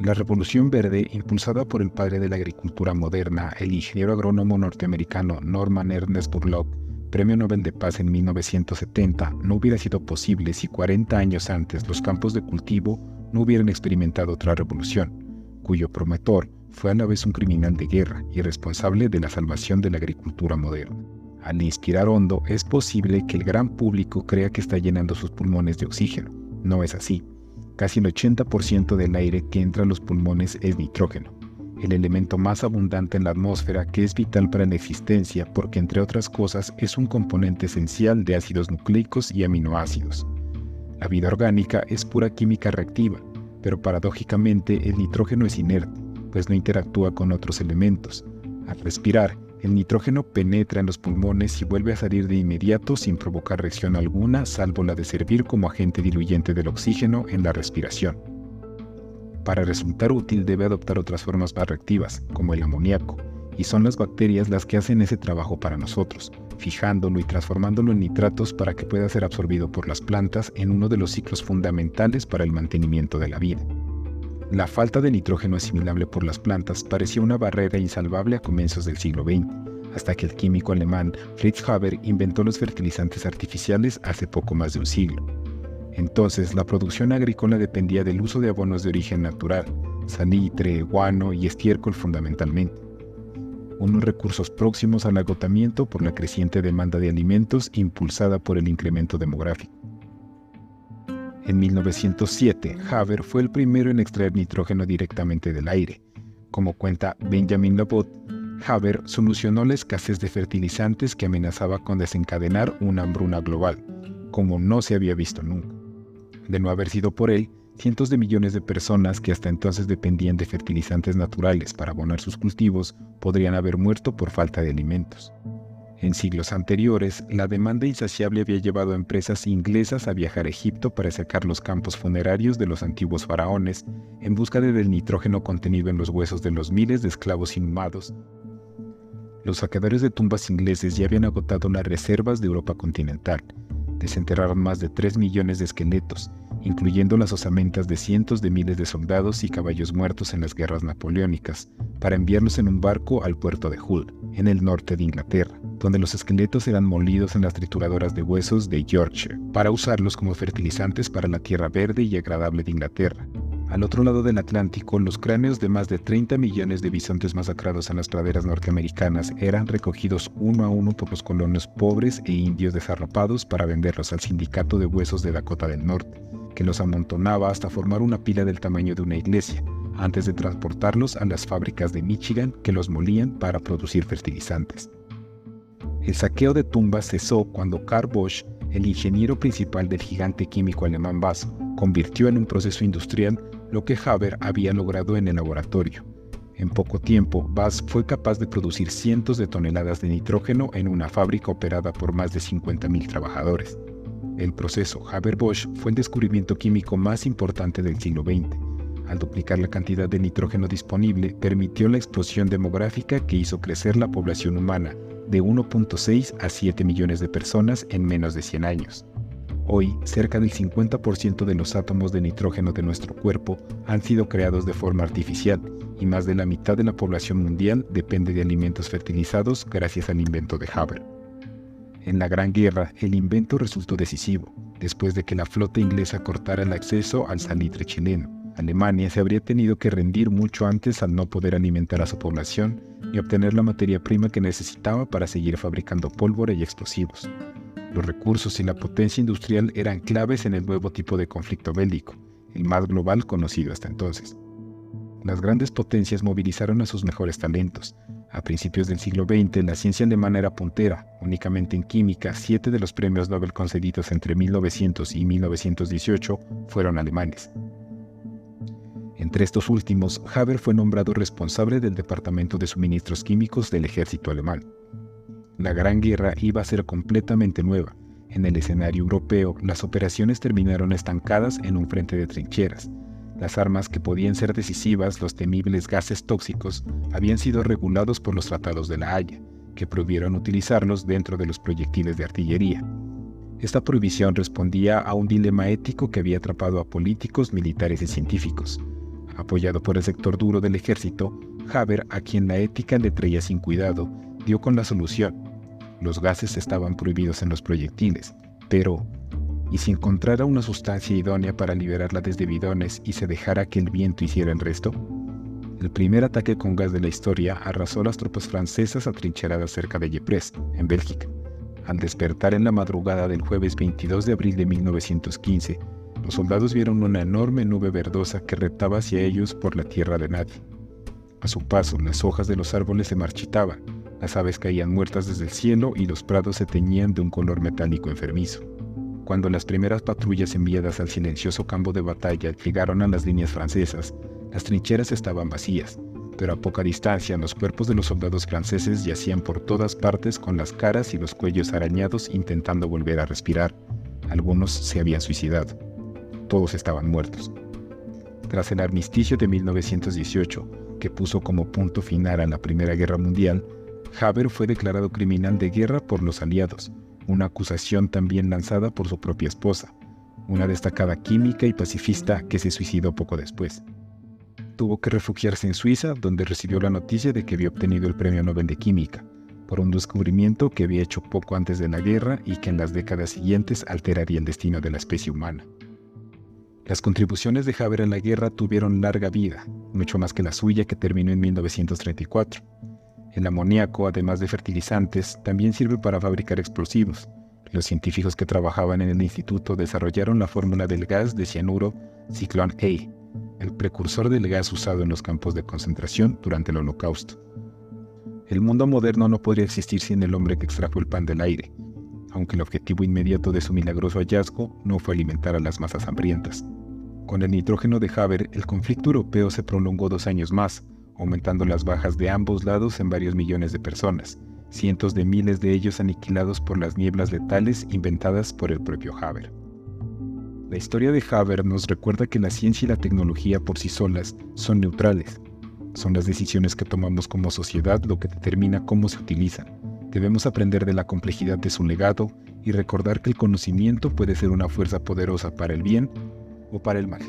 La Revolución Verde, impulsada por el padre de la agricultura moderna, el ingeniero agrónomo norteamericano Norman Ernest Borlaug, Premio Nobel de Paz en 1970, no hubiera sido posible si 40 años antes los campos de cultivo no hubieran experimentado otra revolución, cuyo promotor fue a la vez un criminal de guerra y responsable de la salvación de la agricultura moderna. Al inspirar hondo, es posible que el gran público crea que está llenando sus pulmones de oxígeno. No es así. Casi el 80% del aire que entra a los pulmones es nitrógeno, el elemento más abundante en la atmósfera que es vital para la existencia porque, entre otras cosas, es un componente esencial de ácidos nucleicos y aminoácidos. La vida orgánica es pura química reactiva, pero paradójicamente el nitrógeno es inerte, pues no interactúa con otros elementos. Al respirar, el nitrógeno penetra en los pulmones y vuelve a salir de inmediato sin provocar reacción alguna, salvo la de servir como agente diluyente del oxígeno en la respiración. Para resultar útil debe adoptar otras formas más reactivas, como el amoníaco, y son las bacterias las que hacen ese trabajo para nosotros, fijándolo y transformándolo en nitratos para que pueda ser absorbido por las plantas en uno de los ciclos fundamentales para el mantenimiento de la vida. La falta de nitrógeno asimilable por las plantas parecía una barrera insalvable a comienzos del siglo XX, hasta que el químico alemán Fritz Haber inventó los fertilizantes artificiales hace poco más de un siglo. Entonces, la producción agrícola dependía del uso de abonos de origen natural, salitre, guano y estiércol fundamentalmente, unos recursos próximos al agotamiento por la creciente demanda de alimentos impulsada por el incremento demográfico. En 1907, Haber fue el primero en extraer nitrógeno directamente del aire. Como cuenta Benjamin Labot, Haber solucionó la escasez de fertilizantes que amenazaba con desencadenar una hambruna global, como no se había visto nunca. De no haber sido por él, cientos de millones de personas que hasta entonces dependían de fertilizantes naturales para abonar sus cultivos podrían haber muerto por falta de alimentos. En siglos anteriores, la demanda insaciable había llevado a empresas inglesas a viajar a Egipto para sacar los campos funerarios de los antiguos faraones en busca del nitrógeno contenido en los huesos de los miles de esclavos inhumados. Los saqueadores de tumbas ingleses ya habían agotado las reservas de Europa continental. Desenterraron más de 3 millones de esqueletos, incluyendo las osamentas de cientos de miles de soldados y caballos muertos en las guerras napoleónicas, para enviarlos en un barco al puerto de Hull, en el norte de Inglaterra, donde los esqueletos eran molidos en las trituradoras de huesos de Yorkshire, para usarlos como fertilizantes para la tierra verde y agradable de Inglaterra. Al otro lado del Atlántico, los cráneos de más de 30 millones de bisontes masacrados en las praderas norteamericanas eran recogidos uno a uno por los colonos pobres e indios desarrapados para venderlos al Sindicato de Huesos de Dakota del Norte, que los amontonaba hasta formar una pila del tamaño de una iglesia, antes de transportarlos a las fábricas de Michigan que los molían para producir fertilizantes. El saqueo de tumbas cesó cuando Carl Bosch, el ingeniero principal del gigante químico alemán BASF, convirtió en un proceso industrial lo que Haber había logrado en el laboratorio. En poco tiempo, BASF fue capaz de producir cientos de toneladas de nitrógeno en una fábrica operada por más de 50.000 trabajadores. El proceso Haber-Bosch fue el descubrimiento químico más importante del siglo XX. Al duplicar la cantidad de nitrógeno disponible, permitió la explosión demográfica que hizo crecer la población humana de 1.6 a 7 millones de personas en menos de 100 años. Hoy, cerca del 50% de los átomos de nitrógeno de nuestro cuerpo han sido creados de forma artificial y más de la mitad de la población mundial depende de alimentos fertilizados gracias al invento de Haber. En la Gran Guerra, el invento resultó decisivo. Después de que la flota inglesa cortara el acceso al salitre chileno, Alemania se habría tenido que rendir mucho antes al no poder alimentar a su población y obtener la materia prima que necesitaba para seguir fabricando pólvora y explosivos. Los recursos y la potencia industrial eran claves en el nuevo tipo de conflicto bélico, el más global conocido hasta entonces. Las grandes potencias movilizaron a sus mejores talentos. A principios del siglo XX, la ciencia alemana era puntera. Únicamente en química, 7 de los premios Nobel concedidos entre 1900 y 1918 fueron alemanes. Entre estos últimos, Haber fue nombrado responsable del Departamento de Suministros Químicos del ejército alemán. La Gran Guerra iba a ser completamente nueva. En el escenario europeo, las operaciones terminaron estancadas en un frente de trincheras. Las armas que podían ser decisivas, los temibles gases tóxicos, habían sido regulados por los tratados de La Haya, que prohibieron utilizarlos dentro de los proyectiles de artillería. Esta prohibición respondía a un dilema ético que había atrapado a políticos, militares y científicos. Apoyado por el sector duro del ejército, Haber, a quien la ética le traía sin cuidado, dio con la solución. Los gases estaban prohibidos en los proyectiles, pero ¿y si encontrara una sustancia idónea para liberarla desde bidones y se dejara que el viento hiciera el resto? El primer ataque con gas de la historia arrasó a las tropas francesas atrincheradas cerca de Ypres, en Bélgica. Al despertar en la madrugada del jueves 22 de abril de 1915, los soldados vieron una enorme nube verdosa que reptaba hacia ellos por la tierra de nadie. A su paso, las hojas de los árboles se marchitaban, las aves caían muertas desde el cielo y los prados se teñían de un color metálico enfermizo. Cuando las primeras patrullas enviadas al silencioso campo de batalla llegaron a las líneas francesas, las trincheras estaban vacías, pero a poca distancia los cuerpos de los soldados franceses yacían por todas partes con las caras y los cuellos arañados intentando volver a respirar. Algunos se habían suicidado. Todos estaban muertos. Tras el armisticio de 1918, que puso como punto final a la Primera Guerra Mundial, Haber fue declarado criminal de guerra por los aliados, una acusación también lanzada por su propia esposa, una destacada química y pacifista que se suicidó poco después. Tuvo que refugiarse en Suiza, donde recibió la noticia de que había obtenido el Premio Nobel de Química, por un descubrimiento que había hecho poco antes de la guerra y que en las décadas siguientes alteraría el destino de la especie humana. Las contribuciones de Haber a la guerra tuvieron larga vida, mucho más que la suya, que terminó en 1934. El amoníaco, además de fertilizantes, también sirve para fabricar explosivos. Los científicos que trabajaban en el instituto desarrollaron la fórmula del gas de cianuro Ciclón A, el precursor del gas usado en los campos de concentración durante el Holocausto. El mundo moderno no podría existir sin el hombre que extrajo el pan del aire, aunque el objetivo inmediato de su milagroso hallazgo no fue alimentar a las masas hambrientas. Con el nitrógeno de Haber, el conflicto europeo se prolongó 2 años más, aumentando las bajas de ambos lados en varios millones de personas, cientos de miles de ellos aniquilados por las nieblas letales inventadas por el propio Haber. La historia de Haber nos recuerda que la ciencia y la tecnología por sí solas son neutrales. Son las decisiones que tomamos como sociedad lo que determina cómo se utilizan. Debemos aprender de la complejidad de su legado y recordar que el conocimiento puede ser una fuerza poderosa para el bien o para el mal.